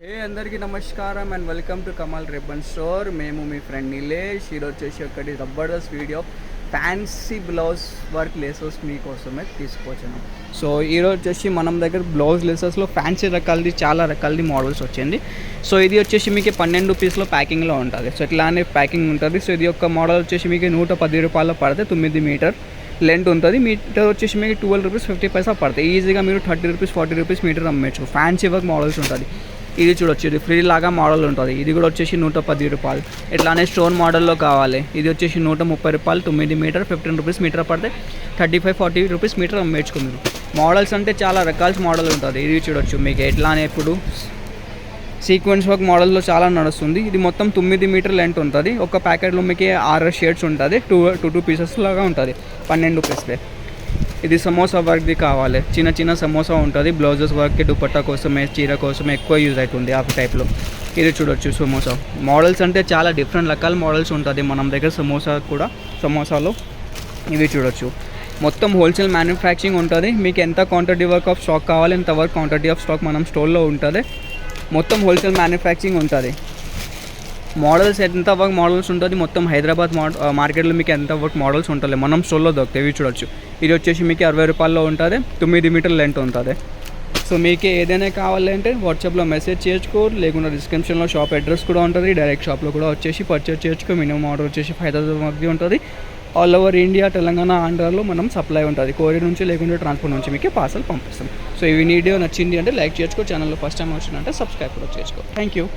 అందరికీ నమస్కారం and welcome to Kamal ribbon store. మేము మీ ఫ్రెండ్ నిలేష్. ఈరోజు వచ్చేసి ఒకటి Jabardasth video fancy blouse work laces మీకోసమే తీసుకొచ్చాను. సో ఈరోజు వచ్చేసి మనం దగ్గర బ్లౌజ్ లేసెస్లో ఫ్యాన్సీ రకాలది చాలా రకాలది మోడల్స్ వచ్చింది. సో ఇది వచ్చేసి మీకు 12 రూపీస్లో ప్యాకింగ్లో ఉంటుంది. సో ఇట్లానే ప్యాకింగ్ ఉంటుంది. సో ఇది ఒక మోడల్ వచ్చేసి మీకు 110 రూపాయలు పడితే 9 మీటర్ లెంత్ ఉంటుంది. మీటర్ వచ్చేసి మీకు 12 రూపీస్ 50 పైసా పడతాయి. ఈజీగా మీరు 30 రూపీస్ 40 రూపీస్ మీటర్ అమ్మచ్చు. ఫ్యాన్సీ వర్క్ మోడల్స్ ఉంటుంది. ఇది చూడొచ్చు, ఇది ఫ్రీ లాగా మోడల్ ఉంటుంది. ఇది కూడా వచ్చేసి 110 రూపాయలు. ఇట్లానే స్టోన్ మోడల్లో కావాలి. ఇది వచ్చేసి 130 రూపాయలు 9 మీటర్ 15 రూపీస్ మీటర్ పడితే 35-40 రూపీస్ మీటర్ అమ్మేసుకున్నారు. మోడల్స్ అంటే చాలా రకాల మోడల్ ఉంటుంది. ఇది చూడొచ్చు మీకు ఎట్లానే ఇప్పుడు సీక్వెన్స్ వర్క్ మోడల్లో చాలా నడుస్తుంది. ఇది మొత్తం 9 మీటర్ లెంత్ ఉంటుంది. ఒక ప్యాకెట్లో మీకు 6 షేడ్స్ ఉంటుంది. టూ పీసెస్ లాగా ఉంటుంది. 12 రూపీస్లే. ఇది సమోసా వర్క్ది కావాలి. చిన్న చిన్న సమోసా ఉంటుంది. బ్లౌజెస్ వర్క్కి దుపట్టా కోసమే చీర కోసం ఎక్కువ యూజ్ అవుతుంది ఆ టైప్లో. ఇది చూడొచ్చు సమోసా మోడల్స్ అంటే చాలా డిఫరెంట్ రకాల మోడల్స్ ఉంటుంది మన దగ్గర. సమోసాలో ఇవి చూడొచ్చు. మొత్తం హోల్సేల్ మ్యానుఫ్యాక్చరింగ్ ఉంటుంది. మీకు ఎంత క్వాంటిటీ వర్క్ ఆఫ్ స్టాక్ కావాలి ఎంత వర్క్ క్వాంటిటీ ఆఫ్ స్టాక్ మనం స్టోర్లో ఉంటుంది. మొత్తం హోల్సేల్ మ్యానుఫ్యాక్చరింగ్ ఉంటుంది. మోడల్స్ ఎంత వర్క్ మోడల్స్ ఉంటుంది. మొత్తం హైదరాబాద్ మార్కెట్లో మీకు ఎంత వర్క్ మోడల్స్ ఉంటుంది మనం స్టోర్లో దొరుకుతాయి. ఇవి చూడొచ్చు. ఇది వచ్చేసి మీకు 60 రూపాయల్లో ఉంటుంది. 9 మీటర్ లెంత్ ఉంటుంది. సో మీకు ఏదైనా కావాలంటే వాట్సాప్లో మెసేజ్ చేసుకో, లేకుండా డిస్క్రిప్షన్లో షాప్ అడ్రస్ కూడా ఉంటుంది. డైరెక్ట్ షాప్లో కూడా వచ్చేసి పర్చేజ్ చేసుకో. మినిమం ఆర్డర్ వచ్చేసి 5,000 వరకు ఉంటుంది. ఆల్ ఓవర్ ఇండియా, తెలంగాణ, ఆంధ్రాలో మనం సప్లై ఉంటుంది. కొరియర్ నుంచి లేకుండా ట్రాన్స్పోర్ట్ నుంచి మీకు పార్సల్ పంపిస్తాం. సో ఈ వీడియో నచ్చింది అంటే లైక్ చేసుకో. ఛానల్లో ఫస్ట్ టైం వచ్చిందంటే సబ్స్క్రైబ్ కూడా చేసుకో. Thank you.